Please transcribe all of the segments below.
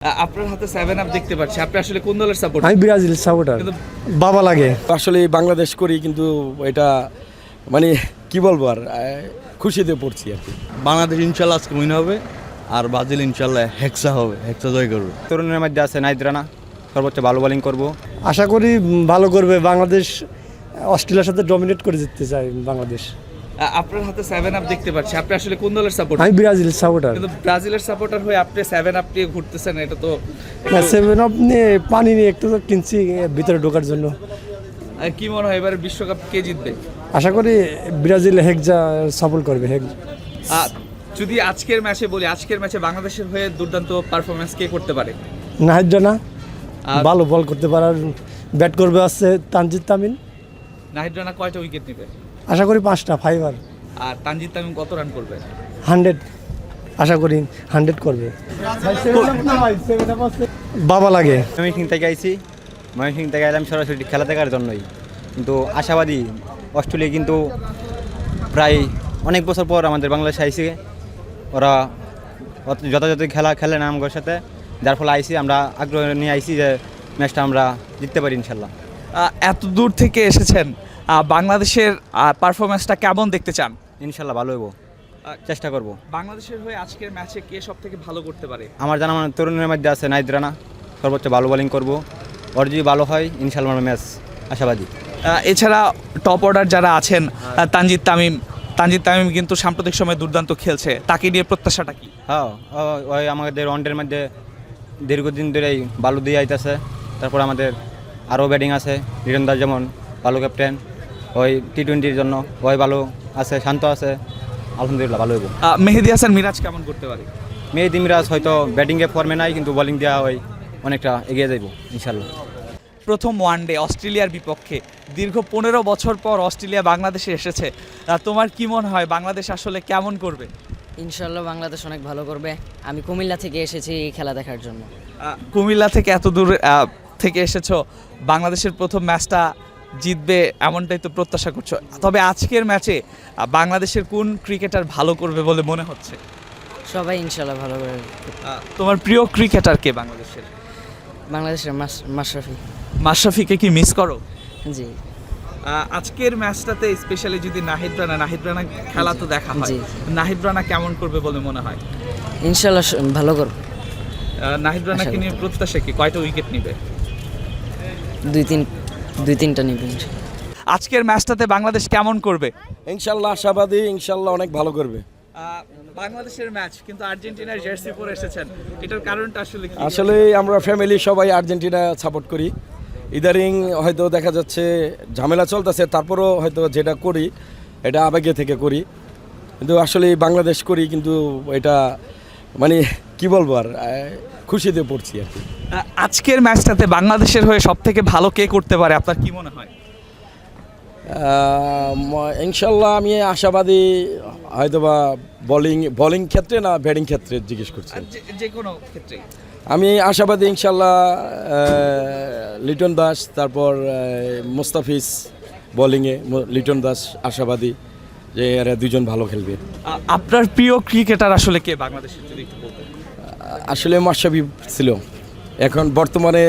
আপনার হাতে 7 আপ দেখতে পাচ্ছি। আপনি আসলে কোন দলের সাপোর্ট? আমি ব্রাজিল সাপোর্টার। বাবা লাগে। আসলে বাংলাদেশ করি, কিন্তু এটা মানে কি বলবো আর খুশিতে পড়ছি আর কি। বাংলাদেশ ইনশাল্লাহ আজকে উইন হবে, আর ব্রাজিল ইনশাল্লাহ হেক্সা হবে, হেক্সা জয় করবে। তরুণের মধ্যে আছে নাহিদ রানা, সর্বোচ্চ ভালো বোলিং করব। আশা করি ভালো করবে বাংলাদেশ। অস্ট্রেলিয়ার সাথে ডমিনেট করে জিততে চাই বাংলাদেশ। আপনার হাতে 7 আপ দেখতে পাচ্ছি। আপনি আসলে কোন দলের সাপোর্ট? আমি ব্রাজিল সাপোর্টার। কিন্তু ব্রাজিলের সাপোর্টার হয়ে আপনি 7 আপ নিয়ে ঘুরতেছেন, এটা তো সেভেন আপ নিয়ে পানি নিয়ে একটু তো কিনছি ভিতরে ঢোকার জন্য। কি মনে হয় এবারে বিশ্বকাপ কে জিতবে? আশা করি ব্রাজিল হেক্সা সাপোর্ট করবে। যদি আজকের ম্যাচে বলি, আজকের ম্যাচে বাংলাদেশের হয়ে দুর্দান্ত পারফরমেন্স কে করতে পারে? নাহিদ রানা ভালো বল করতে পারার, ব্যাট করবে আছে তানজিদ তামিম। নাহিদ রানা কয়টা উইকেট নেবে? আশা করি 5টা ফাইবার। আর তানজিদ তামিম কত রান করবে? 100 আশা করি 100 করবে। বাবা লাগে। ময়মনসিংহ থেকে আইছি, ময়মনসিংহ থেকে এলাম সরাসরি খেলা দেখার জন্যই, কিন্তু আশাবাদী অস্ট্রেলিয়া কিন্তু প্রায় অনেক বছর পর আমাদের বাংলাদেশে আইসি। ওরা যথাযথ খেলা খেলে না আমাদের সাথে, যার ফলে আইসি আমরা আগ্রহ নিয়ে আইসি যে ম্যাচটা আমরা জিততে পারি ইনশাল্লাহ। এত দূর থেকে এসেছেন, বাংলাদেশের পারফরমেন্সটা কেমন দেখতে চান? ইনশাল্লাহ ভালো হইব, চেষ্টা করব। বাংলাদেশের হয়ে আজকের ম্যাচে কে সব থেকে ভালো করতে পারে? আমার জানা মানে তরুণের মধ্যে আছে নাহিদ রানা, সর্বোচ্চ ভালো বোলিং করব। ওর যদি ভালো হয় ইনশাল্লাহ ম্যাচ আশাবাদী। এছাড়া টপ অর্ডার যারা আছেন, তানজিদ তামিম কিন্তু সাম্প্রতিক সময়ে দুর্দান্ত খেলছে, তাকে নিয়ে প্রত্যাশাটা কি? হ্যাঁ, ওই আমাদের ওয়ানডের মধ্যে দীর্ঘদিন ধরেই ভালো দিয়ে আইতেছে। তারপর আমাদের আরও ব্যাটিং আছে, লিটন দাস যেমন ভালো ক্যাপ্টেন, ওই টি-20-র জন্য ওই ভালো আছে, শান্ত আছে, আলহামদুলিল্লাহ ভালো হইব। মেহেদী হাসান মিরাজ কেমন করতে পারে? মেহেদী মিরাজ হয়তো ব্যাটিংয়ে ফর্মে নাই, কিন্তু বোলিং দেওয়া হয় অনেকটা এগিয়ে যাইব ইনশাল্লাহ। প্রথম ওয়ানডে অস্ট্রেলিয়ার বিপক্ষে দীর্ঘ 15 বছর পর অস্ট্রেলিয়া বাংলাদেশে এসেছে, তোমার কি মনে হয় বাংলাদেশ আসলে কেমন করবে? ইনশাল্লাহ বাংলাদেশ অনেক ভালো করবে। আমি কুমিল্লা থেকে এসেছি এই খেলা দেখার জন্য। কুমিল্লা থেকে এত দূর থেকে এসেছো, বাংলাদেশের প্রথম ম্যাচটা জিতবে এমনটাই তো প্রত্যাশা করছো। তবে আজকের ম্যাচে বাংলাদেশের কোন ক্রিকেটার ভালো করবে বলে মনে হচ্ছে? সবাই ইনশাল্লাহ ভালো করে। তোমার প্রিয় ক্রিকেটার কে বাংলাদেশের? বাংলাদেশের মাশরাফি। মাশরাফিকে কি মিস করো? জি। আজকের ম্যাচটাতে স্পেশালি যদি নাহিদ রানা খেলা তো দেখা হয়, জি। নাহিদ রানা কেমন করবে বলে মনে হয়? ইনশাল্লাহ ভালো করবে। নাহিদ রানাকে নিয়ে প্রত্যাশা কি, কয়টা উইকেট নেবে? দুই তিনটা নিবে। আজকের ম্যাচটাতে বাংলাদেশ কেমন করবে? ইনশাল্লাহ আশাবাদী, ইনশাল্লাহ অনেক ভালো করবে। বাংলাদেশের ম্যাচ কিন্তু আর্জেন্টিনার জার্সি পরে এসেছেন, এটার কারণটা আসলে কি? আসলে আমরা ফ্যামিলি সবাই আর্জেন্টিনা সাপোর্ট করি। ইদারিং হয়তো দেখা যাচ্ছে ঝামেলা চলতেছে, তারপরও হয়তো যেটা করি এটা আবেগে থেকে করি, কিন্তু আসলে বাংলাদেশ করি, কিন্তু এটা মানে কি বলবো আর খুশিতে পড়ছি আর কি। আজকের ম্যাচটাতে বাংলাদেশের হয়ে সব থেকে ভালো কে করতে পারে আপনার কি মনে হয়? ইনশাল্লাহ আমি আশাবাদী, হয়তোবা বোলিং ক্ষেত্রে না ব্যাটিং ক্ষেত্রে জিজ্ঞেস করছি। যে কোনো ক্ষেত্রে আমি আশাবাদী ইনশাল্লাহ লিটন দাস, তারপর মুস্তাফিজ বোলিংয়ে, লিটন দাস আশাবাদী যে এরা দুজন ভালো খেলবে। আপনার প্রিয় ক্রিকেটার আসলে কে বাংলাদেশের, যদি একটু বলতেন? আসলে মাশরাফি ছিল, এখন বর্তমানে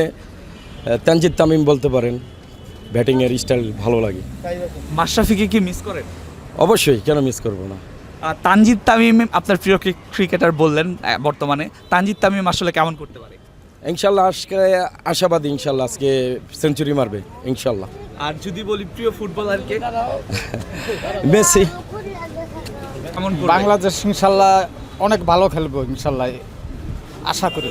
তানজিদ তামিম বলতে পারেন, ব্যাটিংয়ের স্টাইল ভালো লাগে। মাশরাফিকে কি মিস করেন? অবশ্যই, কেন মিস করবো না। তানজিদ তামিম আপনার প্রিয় ক্রিকেটার বললেন, বর্তমানে তানজিদ তামিম আসলে কেমন করতে পারে? ইনশাল্লাহ আজকে আশাবাদী, ইনশাল্লাহ আজকে সেঞ্চুরি মারবে ইনশাল্লাহ। আর যদি বলি প্রিয় ফুটবলারকে? মেসি। কেমন বাংলাদেশ ইনশাল্লাহ অনেক ভালো খেলবো ইনশাল্লাহ, আশা করি।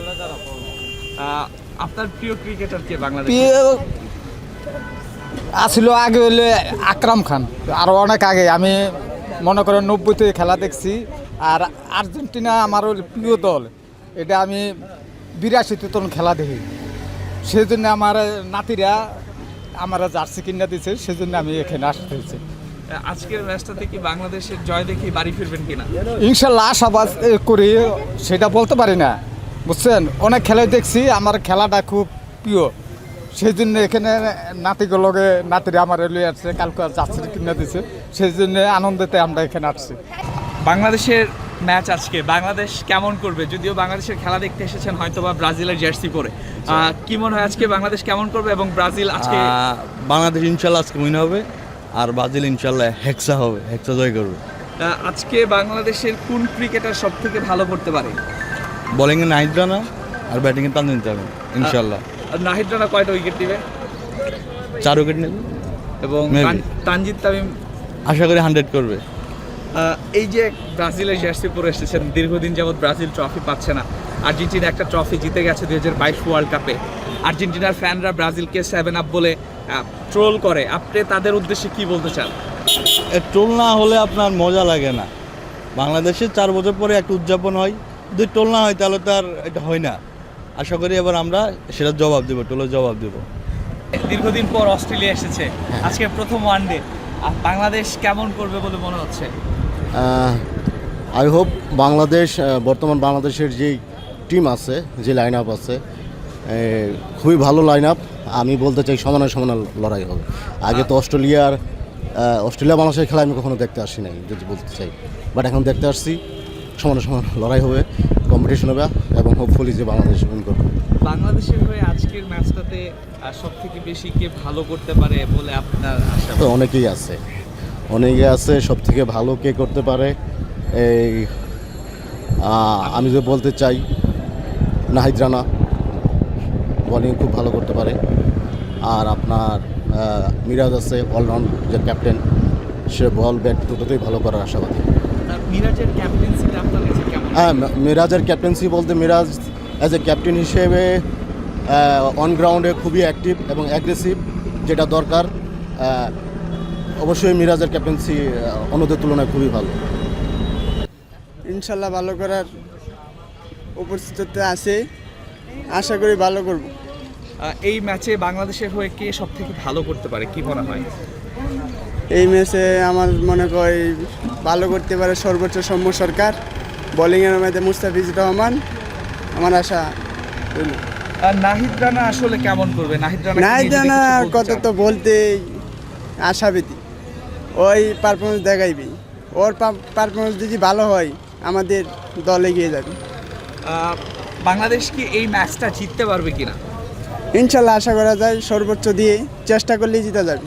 আপনার প্রিয় ক্রিকেটার কে বাংলাদেশ? আসছিল আগে হইলে আকরাম খান, আরও অনেক আগে। আমি মনে করেন 90-তে খেলা দেখছি। আর আর্জেন্টিনা আমার প্রিয় দল, এটা আমি 82-তে তখন খেলা দেখি। সেই জন্য আমার নাতিরা আমার জার্সি কিনে দিয়েছে, সেই জন্য আমি এখানে আসতে হয়েছি। আজকের ম্যাচটাতে কি বাংলাদেশের জয় দেখে বাড়ি ফিরবেন কিনা? ইনশাল্লাহ আশাবাদ করি, সেটা বলতে পারি না, বুঝছেন। অনেক খেলাই দেখছি, আমার খেলাটা খুব প্রিয়, সেই জন্য এখানে নাতিগুলোকে, নাতিরা আমার লয়ে আসছে, কালকে যাচ্ছে কিনে দিছে, সেই জন্য আনন্দতে আমরা এখানে আসছি। বাংলাদেশের ম্যাচ আজকে বাংলাদেশ কেমন করবে? যদিও বাংলাদেশের খেলা দেখতে এসেছেন হয়তোবা ব্রাজিলের জার্সি পরে, কি মনে হয় আজকে বাংলাদেশ কেমন করবে এবং ব্রাজিল আজকে? বাংলাদেশ ইনশাল্লাহ আজকে উইন হবে, আর ব্রাজিল ইনশাল্লাহ হেক্সা হবে, হেক্সা জয় করবে। আজকে বাংলাদেশের কোন ক্রিকেটার সব থেকে ভালো করতে পারে? বোলিংয়ে নাহিদ রানা আর ব্যাটিংয়ে তানজিদ তামিম ইনশাল্লাহ। নাহিদ রানা কয়টা উইকেট দিবে 4 উইকেট নেবে এবং Maybe. তানজিদ তামিম আশা করি 100 করবে। এই যে ব্রাজিলের জার্সি পরে এসেছেন, দীর্ঘদিন যাবৎ ব্রাজিল ট্রফি পাচ্ছে না, আর্জেন্টিনা একটা ট্রফি জিতে গেছে 2022 ওয়ার্ল্ড কাপে। আর্জেন্টিনার ফ্যানরা ব্রাজিলকে 7 আপ বলে ট্রোল করে, আপনি তাদের উদ্দেশ্যে কি বলতে চান? টোল না হলে আপনার মজা লাগে না। বাংলাদেশে 4 বছর পরে একটা উদযাপন হয়, যদি টোল না হয় তাহলে তো আর এটা হয় না। আশা করি এবার আমরা সেটা জবাব দেবো, টোলের জবাব দেবো। দীর্ঘদিন পর অস্ট্রেলিয়া এসেছে, আজকে প্রথম ওয়ানডে, বাংলাদেশ কেমন করবে বলে মনে হচ্ছে? আই হোপ বাংলাদেশ, বর্তমান বাংলাদেশের যেই টিম আছে, যে লাইন আপ আছে, খুবই ভালো লাইন আপ। আমি বলতে চাই সমানে সমানে লড়াই হবে। আগে তো অস্ট্রেলিয়া বাংলাদেশের খেলা আমি কখনো দেখতে আসি নাই, যদি বলতে চাই, বাট এখন দেখতে আসছি। সমানে সমান লড়াই হবে, কম্পিটিশন হবে এবং হোপফুলি যে বাংলাদেশ উইন করবে। বাংলাদেশের হয়ে আজকের ম্যাচটাতে সব থেকে বেশি কে ভালো করতে পারে বলে আপনার আশা? তো অনেকেই আছে, সব থেকে ভালো কে করতে পারে, এই আমি যে বলতে চাই নাহিদ রানা বোলিং খুব ভালো করতে পারে। আর আপনার মিরাজ আছে অলরাউন্ড, যে ক্যাপ্টেন, সে বল ব্যাট দুটোতেই ভালো করার আশাবাদী। মিরাজের ক্যাপ্টেন্সিটা আপনার কাছে কেমন? হ্যাঁ, মিরাজের ক্যাপ্টেন্সি বলতে মিরাজ অ্যাজ এ ক্যাপ্টেন হিসেবে অন গ্রাউন্ডে খুবই অ্যাক্টিভ এবং অ্যাগ্রেসিভ, যেটা দরকার। অবশ্যই মিরাজের ক্যাপ্টেন্সি অন্যদের তুলনায় খুবই ভালো। ইনশাল্লাহ ভালো করার উপস্থিতিতে আছে, আশা করি ভালো করব। এই ম্যাচে বাংলাদেশের হয়ে কে সব থেকে ভালো করতে পারে কি মনে হয়? এই ম্যাচে আমার মনে হয় ভালো করতে পারে সর্বোচ্চ সৌম্য সরকার, বোলিংয়ের মধ্যে মুস্তাফিজুর রহমান, আমার আশা। নাহিদ রানা আসলে কেমন করবে? নাহিদ নাহিদ রানা কথা তো বলতে আশাবাদী, ওই পারফরমেন্স দেখাইবি, ওর পারফরমেন্স যদি ভালো হয় আমাদের দল এগিয়ে যাবে। বাংলাদেশ কি এই ম্যাচটা জিততে পারবে কিনা? ইনশাল্লাহ আশা করা যায়, সর্বোচ্চ দিয়ে চেষ্টা করলেই জিতা যাবে।